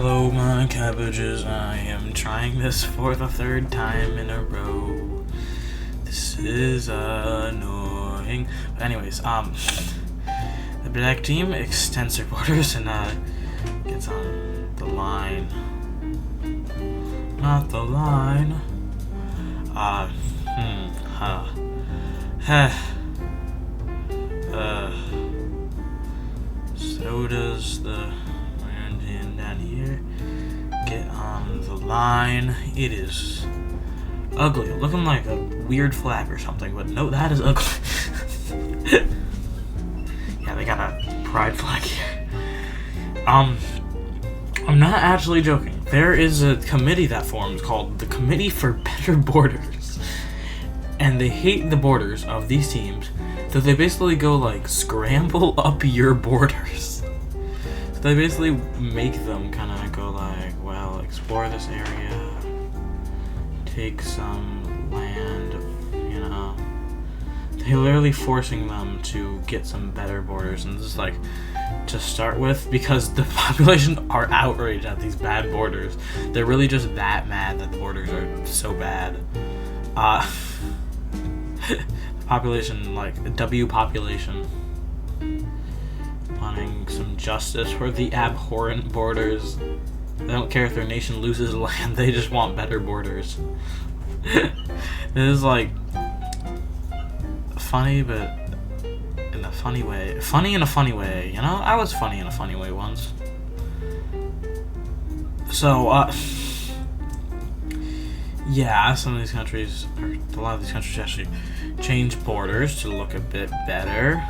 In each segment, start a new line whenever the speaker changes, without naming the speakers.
Hello, my cabbages. I am trying this for the third time in a row. This is annoying. But anyways, the black team extends their borders and gets on the line. Not the line. So does the Indian down here. Get on the line. It is ugly, looking like a weird flag or something, but no, that is ugly. Yeah, they got a pride flag here. I'm not actually joking. There is a committee that forms called the Committee for Better Borders, and they hate the borders of these teams, so they basically go like scramble up your borders. So they basically make them kind of go like, well, explore this area, take some land, you know. They're literally forcing them to get some better borders, and this is like to start with, because the population are outraged at these bad borders. They're really just that mad that the borders are so bad. Population, like W population, wanting some justice for the abhorrent borders. They don't care if their nation loses land, they just want better borders. It is like funny, but in a funny way. Funny in a funny way, you know? I was funny in a funny way once. So, yeah, some of these countries, or a lot of these countries actually change borders to look a bit better.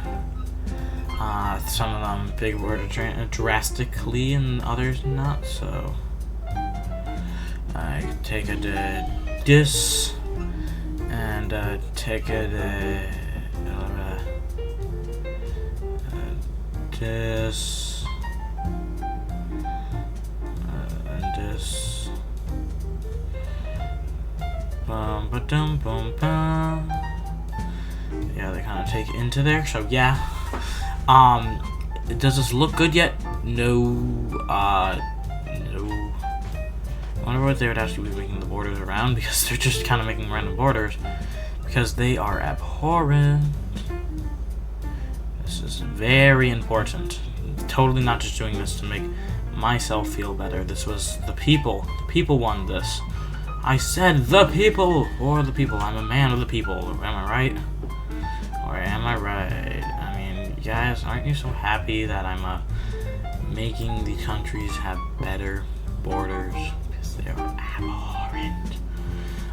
Some of them big border drastically, and others not so. I take a dis and take a dis and dis. Bum ba dum bum bum. Yeah, they kind of take it into there. So yeah, does this look good yet? No. No. I wonder what they would actually be making the borders around, because they're just kind of making random borders because they are abhorrent. This is very important. Totally not just doing this to make myself feel better. This was the people. The people won this. I said the people, or the people. I'm a man of the people. Am I right? Or am I right? I mean, guys, aren't you so happy that I'm making the countries have better borders? Because they are abhorrent.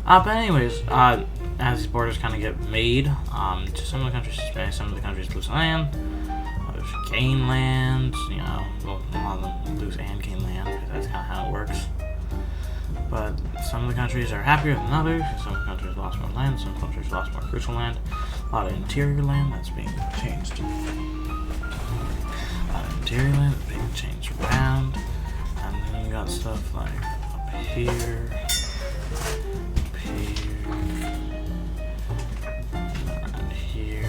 But anyways, as these borders kind of get made, to some of the countries Spain, some of the countries lose land, others gain land. You know, well, a lot of them lose and gain land, because that's kind of how it works. But some of the countries are happier than others. Some countries lost more land, some countries lost more crucial land. A lot of interior land that's being changed. A lot of interior land that's being changed around. And then you got stuff like up here, around here.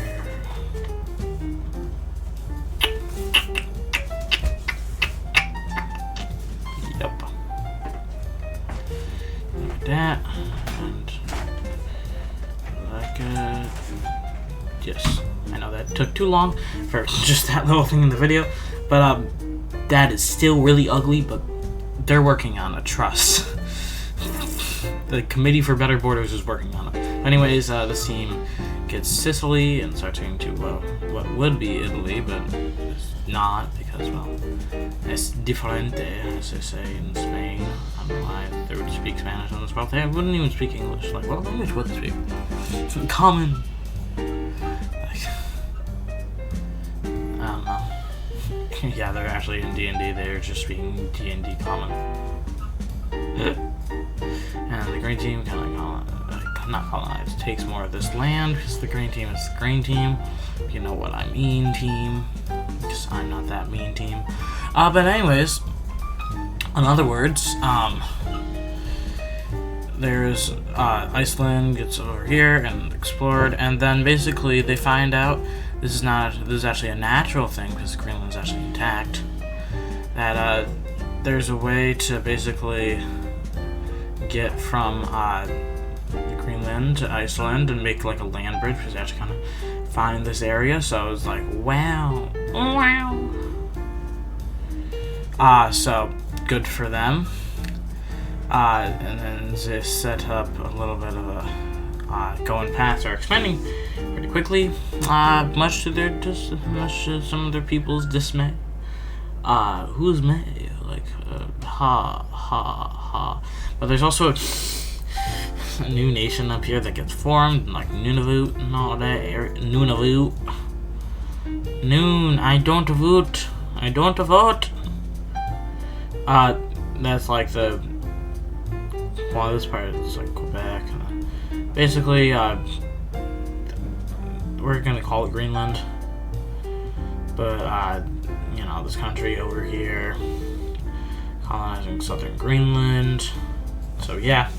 Yep. Like that, and like yes, I know that took too long for just that little thing in the video, but that is still really ugly, but they're working on it, trust. The Committee for Better Borders is working on it. Anyways, this team gets Sicily and starts getting to what would be Italy, but it's not, because, well, es diferente, as they say in Spain. I don't know why they would speak Spanish on this world. They wouldn't even speak English. Like, what language would they speak? It's common. Like, I don't know. Yeah, they're actually in D&D. They're just speaking D&D common. And the green team kind of not colonized, takes more of this land, because the green team is the green team. You know what I mean, team. Because I'm not that mean, team. But anyways, in other words, there's Iceland gets over here and explored, and then basically they find out this is actually a natural thing, because Greenland's actually intact. That there's a way to basically get from Greenland to Iceland and make like a land bridge, because I have to kind of find this area. So I was like, wow. So good for them. And then they set up a little bit of a going past or expanding pretty quickly, much to some of their people's dismay. Who's May? Like, ha. But there's also a new nation up here that gets formed, like Nunavut and all that. Nunavut. Noon, I don't vote. That's like the... Well, this part is like Quebec. Basically, we're gonna call it Greenland. But, you know, this country over here, colonizing southern Greenland. So, yeah.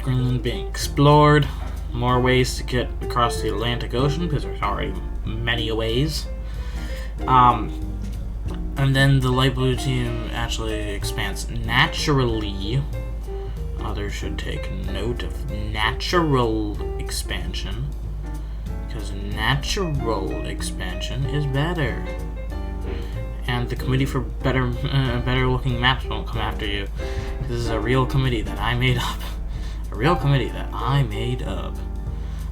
Greenland being explored. More ways to get across the Atlantic Ocean, because there's already many ways. And then the light blue team actually expands naturally. Others should take note of natural expansion, because natural expansion is better. And the committee for better looking maps won't come after you. This is a real committee that I made up.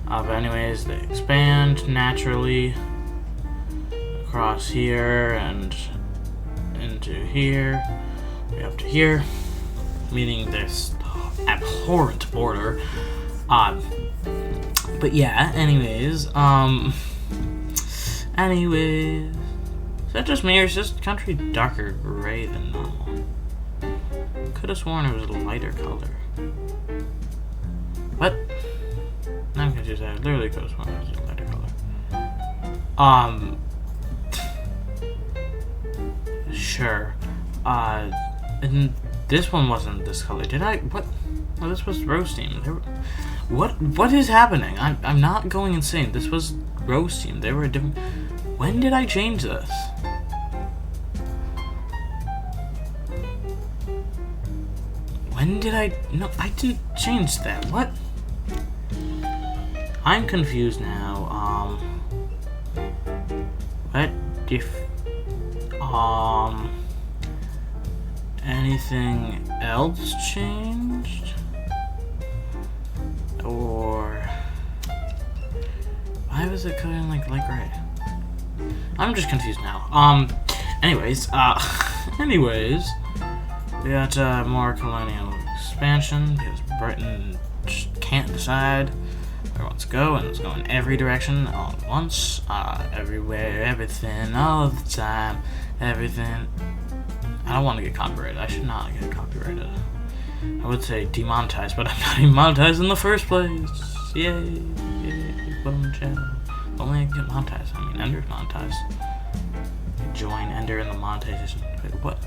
But anyways, they expand naturally across here and into here, up to here, meaning this abhorrent border. But yeah, anyways, is that just me, or is this country darker gray than normal? Could have sworn it was a lighter color. What? I'm confused. I literally could have sworn it was a lighter color. Sure. And this one wasn't this color. Did I? What? Oh, this was Rose Team. What is happening? I'm not going insane. This was Rose Team. They were a different... When did I change this? When did I... No, I didn't change that. What? I'm confused now. What if... anything else changed? Or... Why was it colored like light gray? I'm just confused now. Anyways, we got more colonial expansion, because Britain just can't decide where it wants to go, and it's going every direction all at once, everywhere, everything, all the time, everything. I don't want to get copyrighted. I should not get copyrighted. I would say demonetized, but I'm not even monetized in the first place. Yay! Put on the channel. Only I can get monetized. I mean, Ender's monetized. Join Ender in the monetization. Wait, what?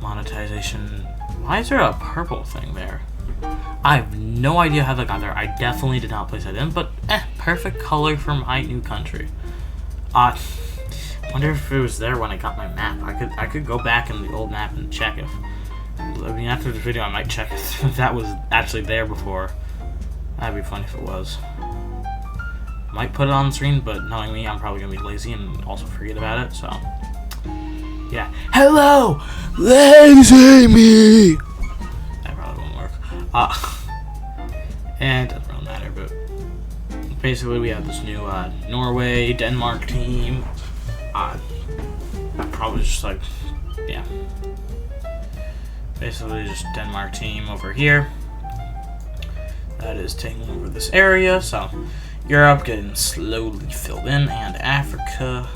Monetization. Why is there a purple thing there? I have no idea how that got there. I definitely did not place that in, but perfect color for my new country. I wonder if it was there when I got my map. I could go back in the old map and check if... I mean, after this video, I might check if that was actually there before. That'd be funny if it was. Might put it on the screen, but knowing me, I'm probably gonna be lazy and also forget about it, so... Yeah. Hello! Lazy me! That probably won't work. And it doesn't really matter, but... Basically, we have this new, Norway, Denmark team. Probably just like... Yeah. Basically, just Denmark team over here. That is taking over this area, so... Europe getting slowly filled in, and Africa,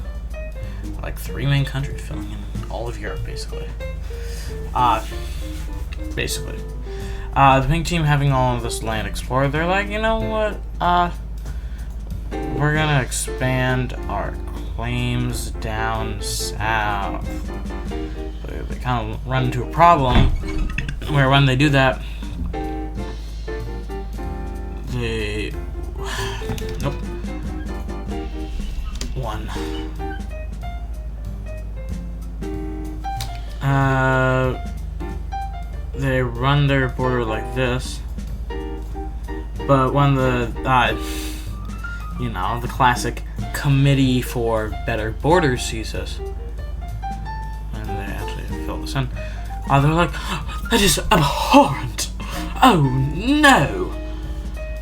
like 3 main countries filling in all of Europe, basically. The pink team having all of this land explored, they're like, you know what, we're gonna expand our claims down south. But they kind of run into a problem, where when they do that, they... Nope. 1. They run their border like this. But when the, you know, the classic Committee for Better Borders sees this, and they actually fill this in, they're like, that is abhorrent! Oh no!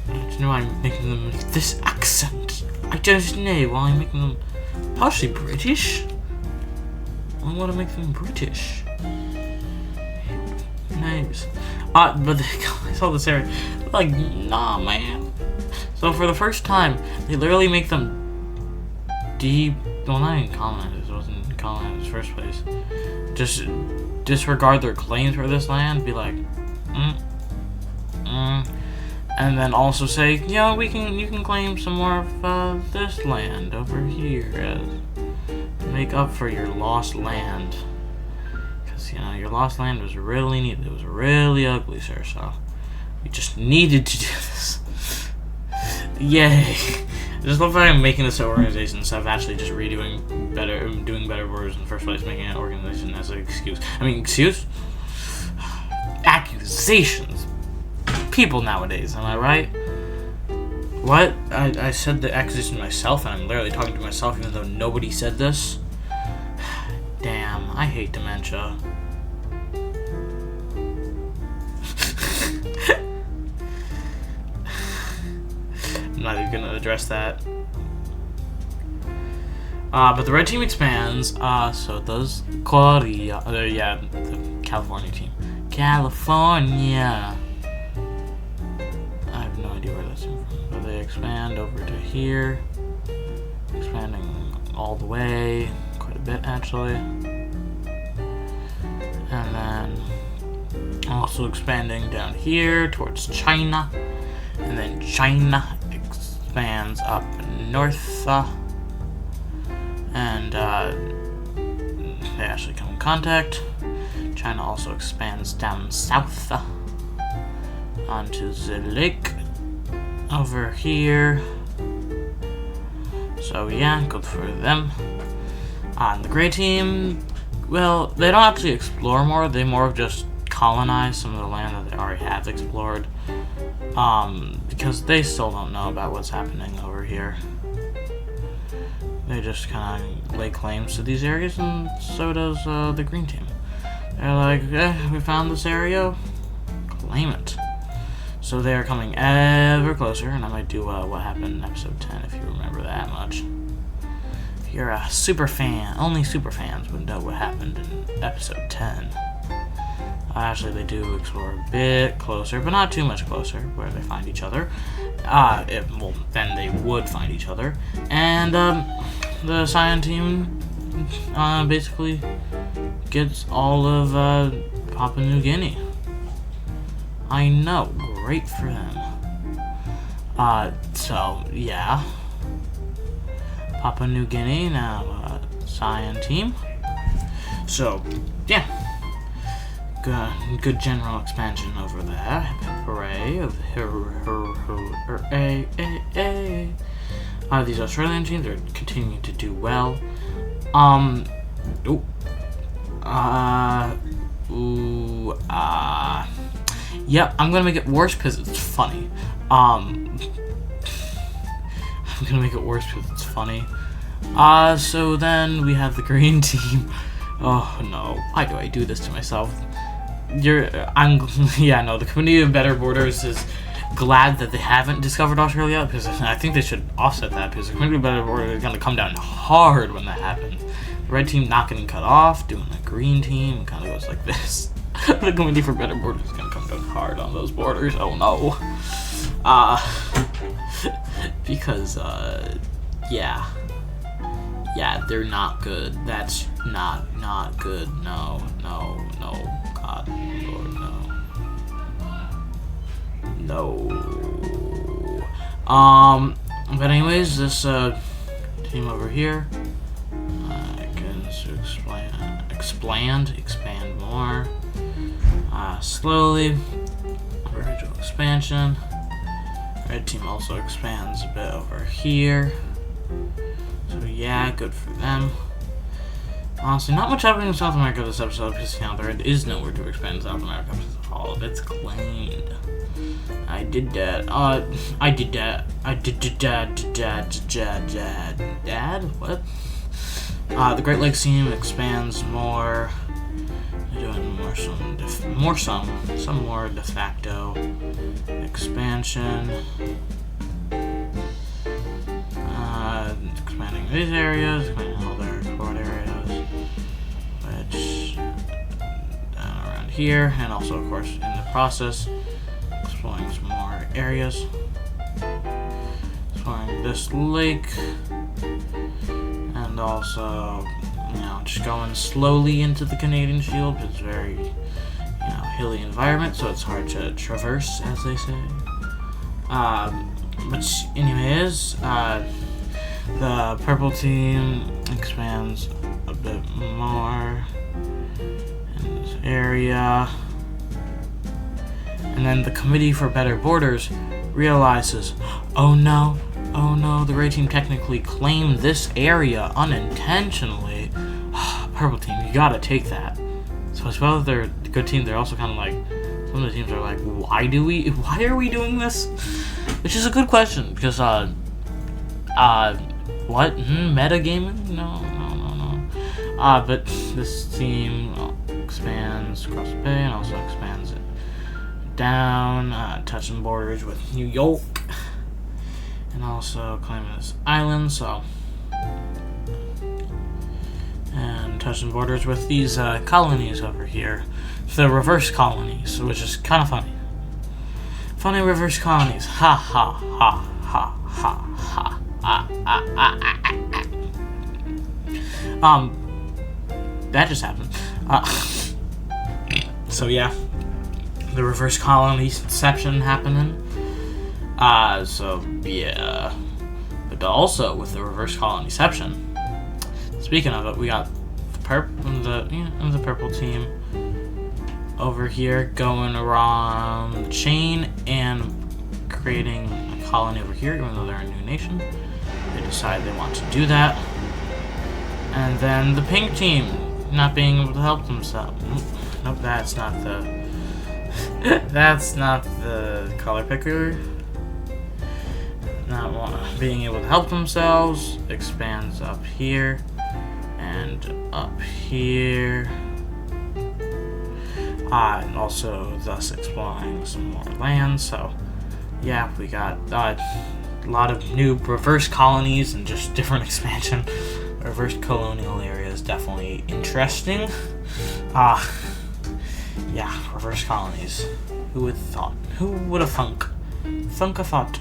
I don't know why I'm making them with this accent. I don't know why I'm making them partially British. I want to make them British. Nice. But the guys all this area, like, nah, man. So for the first time, they literally make them well, not even colonized. It wasn't colonized in the first place. Just disregard their claims for this land. Be like, and then also say, yeah, you can claim some more of this land over here as make up for your lost land. Because, you know, your lost land was really needed. It was really ugly, sir, so we just needed to do this. Yay. I just love that I'm making this an organization instead of actually just doing better borders in the first place, making an organization as an excuse. I mean, excuse? Accusations. People nowadays, am I right? What? I said the accusation myself, and I'm literally talking to myself even though nobody said this? Damn, I hate dementia. I'm not even gonna address that. But the red team expands, so does Korea. Yeah, the California team. California! I have no idea where that's from. But they expand over to here. Expanding all the way. Quite a bit, actually. And then also expanding down here towards China. And then China expands up north. And they actually come in contact. China also expands down south onto the lake over here. So yeah, good for them. And the gray team, well, they don't actually explore more. They more of just colonize some of the land that they already have explored. Because they still don't know about what's happening over here. They just kind of lay claims to these areas, and so does the green team. They're like, we found this area, claim it. So they are coming ever closer, and I might do what happened in episode 10 if you remember that much. If you're a super fan, only super fans would know what happened in episode 10. Actually, they do explore a bit closer, but not too much closer, where they find each other. Well, then they would find each other. And the Cyan team basically gets all of Papua New Guinea. I know, great for them. So, yeah. Papua New Guinea, now Cyan team. So, yeah. Good general expansion over there. Hooray. Hooray. These Australian teams are continuing to do well. Yep, I'm gonna make it worse because it's funny. I'm gonna make it worse because it's funny. So then we have the green team. Oh no, why do I do this to myself? The Committee of Better Borders is glad that they haven't discovered Australia, because I think they should offset that, because the Committee of Better Borders is going to come down hard when that happens. The red team not getting cut off, doing a green team, kind of goes like this. The Committee for Better Borders is going to come down hard on those borders, oh no. Because, yeah, they're not good. That's not good. No, God, Lord, no. But anyways, this team over here can expand more slowly. Gradual expansion. Red team also expands a bit over here. So yeah, good for them. Honestly, not much happening in South America this episode because, you know, there is nowhere to expand in South America because all of it's claimed. I did that. I did that. Dad? What? The Great Lakes team expands more. They're doing some more de facto expansion. Expanding these areas, expanding all their export areas, which down around here, and also, of course, in the process, exploring some more areas. Exploring this lake, and also, you know, just going slowly into the Canadian Shield. It's very, you know, hilly environment, so it's hard to traverse, as they say. But anyways, the purple team expands a bit more in this area. And then the Committee for Better Borders realizes, oh no, the Gray team technically claimed this area unintentionally. Purple team, you gotta take that. So as well as they're a good team, they're also kind of like, some of the teams are like, why are we doing this? Which is a good question, because, what? Metagaming? No. But this team expands across the bay and also expands it down, touching borders with New York, and also claiming this island, so. And touching borders with these colonies over here. The reverse colonies, which is kind of funny. Funny reverse colonies. Ha ha ha ha ha ha. That just happened. So yeah, the reverse colonyception happening. So yeah, but also with the reverse colonyception. Speaking of it, we got the purple team over here going around the chain and creating a colony over here, even though they're a new nation. They decide they want to do that. And then the pink team not being able to help themselves. Nope, that's not the color picker. Not being able to help themselves, expands up here and up here. And also thus exploring some more land. So yeah, we got a lot of new reverse colonies and just different expansion. Reverse colonial area is definitely interesting. Yeah, reverse colonies. Who would have thought? Who would have thunk? Thunk a thought.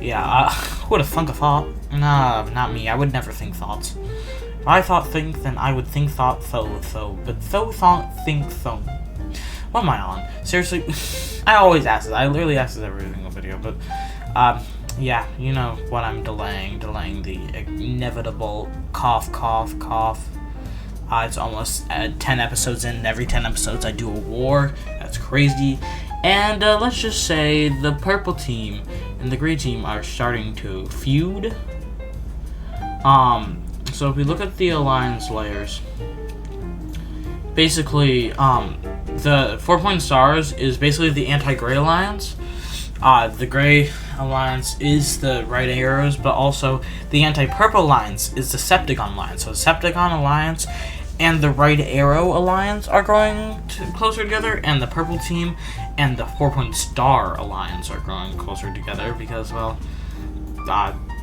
Yeah, who would have thunk a thought? Nah, not me. I would never think thoughts. If I thought think, then I would think thought though. But though thought think though. What am I on? Seriously, I always ask this. I literally ask this every single video. But yeah, you know what I'm delaying the inevitable cough. It's almost 10 episodes in, and every 10 episodes I do a war. That's crazy. And let's just say the purple team and the gray team are starting to feud. So if we look at the alliance layers, basically, the 4-point stars is basically the anti-gray alliance. The gray alliance is the right arrows, but also the anti-purple alliance is the Septagon alliance. So the Septagon alliance and the right arrow alliance are growing closer together, and the purple team and the 4-point star alliance are growing closer together because, well,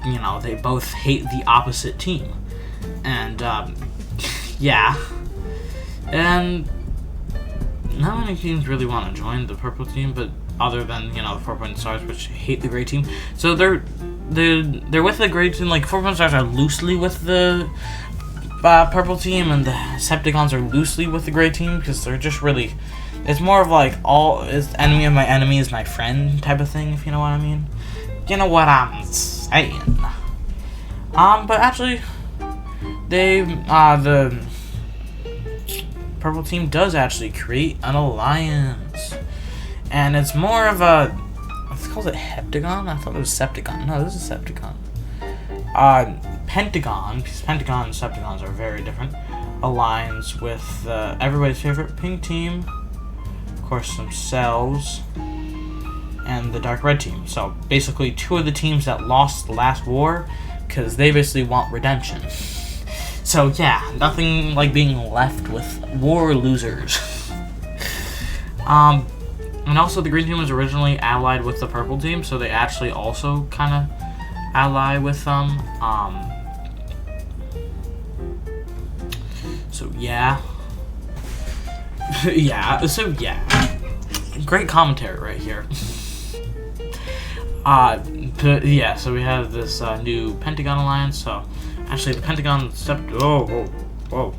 you know, they both hate the opposite team. And, yeah. And not many teams really want to join the purple team, but other than, you know, the 4-point stars, which hate the gray team. So they're with the gray team. Like, 4-point stars are loosely with the purple team, and the Septicons are loosely with the gray team because they're just really. It's more of like it's enemy of my enemy is my friend type of thing, if you know what I mean. You know what I'm saying. But actually, the purple team does actually create an alliance. And it's more of a, let's call it heptagon? I thought it was septagon. No, this is septagon. Pentagon, because Pentagon and Decepticons are very different, aligns with everybody's favorite pink team, of course themselves, and the dark red team. So basically 2 of the teams that lost the last war, because they basically want redemption. So yeah, nothing like being left with war losers. And also the green team was originally allied with the purple team, so they actually also kind of ally with them. So yeah. yeah. Great commentary right here. Yeah, so we have this new Pentagon alliance. So actually, the Pentagon whoa.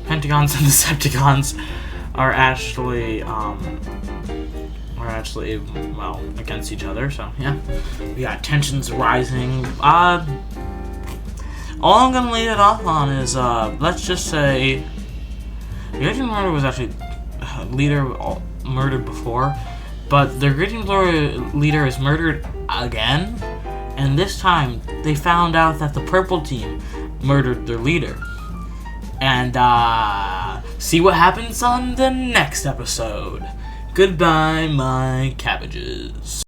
Pentagons and Decepticons are actually well against each other. So yeah, we got tensions rising. All I'm gonna lead it off on is let's just say the Great Team Murder was actually leader murdered before, but the Great Team leader is murdered again, and this time they found out that the purple team murdered their leader. And see what happens on the next episode. Goodbye, my cabbages.